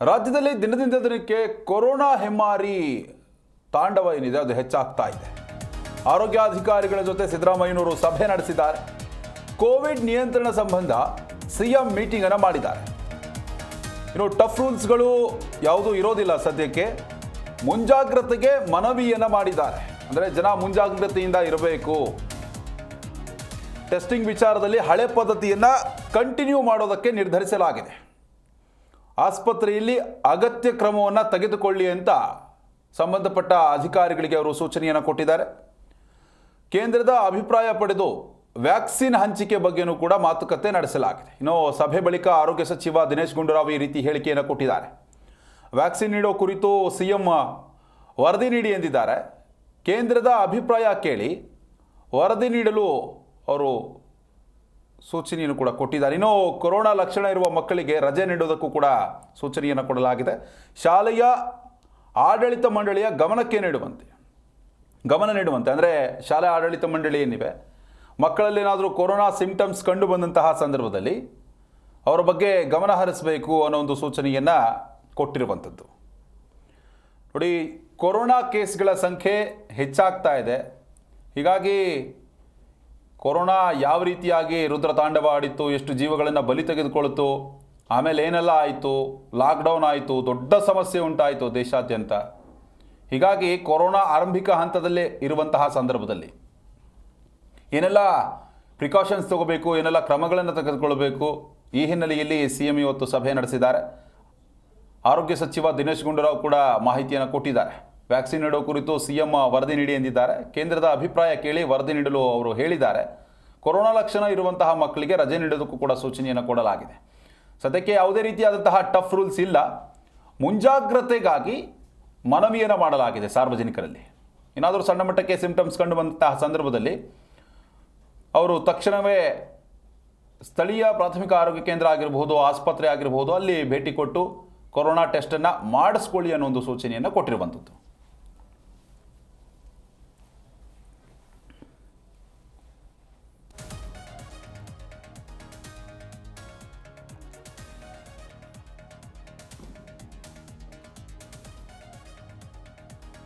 ರಾಜ್ಯದಲ್ಲಿ ದಿನದಿಂದ ದಿನಕ್ಕೆ ಕೊರೋನಾ ಹೆಮ್ಮಾರಿ ತಾಂಡವ ಏನಿದೆ ಅದು ಹೆಚ್ಚಾಗ್ತಾ ಇದೆ. ಆರೋಗ್ಯಾಧಿಕಾರಿಗಳ ಜೊತೆ ಸಿದ್ದರಾಮಯ್ಯನವರು ಸಭೆ ನಡೆಸಿದ್ದಾರೆ. ಕೋವಿಡ್ ನಿಯಂತ್ರಣ ಸಂಬಂಧ ಸಿಎಂ ಮೀಟಿಂಗ್ ಅನ್ನು ಮಾಡಿದ್ದಾರೆ. ಇನ್ನು ಟಫ್ ರೂಲ್ಸ್ಗಳು ಯಾವುದೂ ಇರೋದಿಲ್ಲ ಸದ್ಯಕ್ಕೆ. ಮುಂಜಾಗ್ರತೆಗೆ ಮನವಿಯನ್ನು ಮಾಡಿದ್ದಾರೆ. ಅಂದರೆ ಜನ ಮುಂಜಾಗ್ರತೆಯಿಂದ ಇರಬೇಕು. ಟೆಸ್ಟಿಂಗ್ ವಿಚಾರದಲ್ಲಿ ಹಳೆ ಪದ್ಧತಿಯನ್ನು ಕಂಟಿನ್ಯೂ ಮಾಡೋದಕ್ಕೆ ನಿರ್ಧರಿಸಲಾಗಿದೆ. ಆಸ್ಪತ್ರೆಯಲ್ಲಿ ಅಗತ್ಯ ಕ್ರಮವನ್ನು ತೆಗೆದುಕೊಳ್ಳಿ ಅಂತ ಸಂಬಂಧಪಟ್ಟ ಅಧಿಕಾರಿಗಳಿಗೆ ಅವರು ಸೂಚನೆಯನ್ನು ಕೊಟ್ಟಿದ್ದಾರೆ. ಕೇಂದ್ರದ ಅಭಿಪ್ರಾಯ ಪಡೆದು ವ್ಯಾಕ್ಸಿನ್ ಹಂಚಿಕೆ ಬಗ್ಗೆಯೂ ಕೂಡ ಮಾತುಕತೆ ನಡೆಸಲಾಗಿದೆ. ಇನ್ನು ಸಭೆ ಬಳಿಕ ಆರೋಗ್ಯ ಸಚಿವ ದಿನೇಶ್ ಗುಂಡೂರಾವ್ ಈ ರೀತಿ ಹೇಳಿಕೆಯನ್ನು ಕೊಟ್ಟಿದ್ದಾರೆ. ವ್ಯಾಕ್ಸಿನ್ ನೀಡೋ ಕುರಿತು ಸಿಎಂ ವರದಿ ನೀಡಿ ಎಂದಿದ್ದಾರೆ. ಕೇಂದ್ರದ ಅಭಿಪ್ರಾಯ ಕೇಳಿ ವರದಿ ನೀಡಲು ಅವರು ಸೂಚನೆಯನ್ನು ಕೂಡ ಕೊಟ್ಟಿದ್ದಾರೆ. ಇನ್ನು ಕೊರೋನಾ ಲಕ್ಷಣ ಇರುವ ಮಕ್ಕಳಿಗೆ ರಜೆ ನೀಡೋದಕ್ಕೂ ಕೂಡ ಸೂಚನೆಯನ್ನು ಕೊಡಲಾಗಿದೆ. ಶಾಲೆಯ ಆಡಳಿತ ಮಂಡಳಿಯ ಗಮನ ನೀಡುವಂತೆ ಅಂದರೆ ಶಾಲೆ ಆಡಳಿತ ಮಂಡಳಿ ಏನಿವೆ, ಮಕ್ಕಳಲ್ಲಿ ಏನಾದರೂ ಕೊರೋನಾ ಸಿಂಪ್ಟಮ್ಸ್ ಕಂಡು ಬಂದಂತಹ ಸಂದರ್ಭದಲ್ಲಿ ಅವರ ಬಗ್ಗೆ ಗಮನ ಹರಿಸಬೇಕು ಅನ್ನೋ ಒಂದು ಸೂಚನೆಯನ್ನು ಕೊಟ್ಟಿರುವಂಥದ್ದು. ನೋಡಿ, ಕೊರೋನಾ ಕೇಸ್ಗಳ ಸಂಖ್ಯೆ ಹೆಚ್ಚಾಗ್ತಾ ಇದೆ. ಹೀಗಾಗಿ ಕೊರೋನಾ ಯಾವ ರೀತಿಯಾಗಿ ರುದ್ರ ತಾಂಡವ ಆಡಿತ್ತು, ಎಷ್ಟು ಜೀವಗಳನ್ನು ಬಲಿ ತೆಗೆದುಕೊಳ್ತು, ಆಮೇಲೆ ಏನೆಲ್ಲ ಆಯಿತು, ಲಾಕ್ಡೌನ್ ಆಯಿತು, ದೊಡ್ಡ ಸಮಸ್ಯೆ ಉಂಟಾಯಿತು ದೇಶಾದ್ಯಂತ. ಹೀಗಾಗಿ ಕೊರೋನಾ ಆರಂಭಿಕ ಹಂತದಲ್ಲೇ ಇರುವಂತಹ ಸಂದರ್ಭದಲ್ಲಿ ಏನೆಲ್ಲ ಪ್ರಿಕಾಷನ್ಸ್ ತಗೋಬೇಕು, ಏನೆಲ್ಲ ಕ್ರಮಗಳನ್ನು ತೆಗೆದುಕೊಳ್ಬೇಕು, ಈ ಹಿನ್ನೆಲೆಯಲ್ಲಿ ಸಿಎಂ ಇವತ್ತು ಸಭೆ ನಡೆಸಿದ್ದಾರೆ. ಆರೋಗ್ಯ ಸಚಿವ ದಿನೇಶ್ ಗುಂಡೂರಾವ್ ಕೂಡ ಮಾಹಿತಿಯನ್ನು ಕೊಟ್ಟಿದ್ದಾರೆ. ವ್ಯಾಕ್ಸಿನ್ ನೀಡೋ ಕುರಿತು ಸಿಎಂ ವರದಿ ನೀಡಿ ಎಂದಿದ್ದಾರೆ. ಕೇಂದ್ರದ ಅಭಿಪ್ರಾಯ ಕೇಳಿ ವರದಿ ನೀಡಲು ಅವರು ಹೇಳಿದ್ದಾರೆ. ಕೊರೋನಾ ಲಕ್ಷಣ ಇರುವಂತಹ ಮಕ್ಕಳಿಗೆ ರಜೆ ನೀಡೋದಕ್ಕೂ ಕೂಡ ಸೂಚನೆಯನ್ನು ಕೊಡಲಾಗಿದೆ. ಸದ್ಯಕ್ಕೆ ಯಾವುದೇ ರೀತಿಯಾದಂತಹ ಟಫ್ ರೂಲ್ಸ್ ಇಲ್ಲ. ಮುಂಜಾಗ್ರತೆಗಾಗಿ ಮನವಿಯನ್ನು ಮಾಡಲಾಗಿದೆ ಸಾರ್ವಜನಿಕರಲ್ಲಿ. ಏನಾದರೂ ಸಣ್ಣ ಮಟ್ಟಕ್ಕೆ ಸಿಂಪ್ಟಮ್ಸ್ ಕಂಡು ಬಂದಂತಹ ಸಂದರ್ಭದಲ್ಲಿ ಅವರು ತಕ್ಷಣವೇ ಸ್ಥಳೀಯ ಪ್ರಾಥಮಿಕ ಆರೋಗ್ಯ ಕೇಂದ್ರ ಆಗಿರಬಹುದು, ಆಸ್ಪತ್ರೆ ಆಗಿರಬಹುದು, ಅಲ್ಲಿ ಭೇಟಿ ಕೊಟ್ಟು ಕೊರೋನಾ ಟೆಸ್ಟನ್ನು ಮಾಡಿಸ್ಕೊಳ್ಳಿ ಅನ್ನೋ ಒಂದು ಸೂಚನೆಯನ್ನು ಕೊಟ್ಟಿರುವಂಥದ್ದು.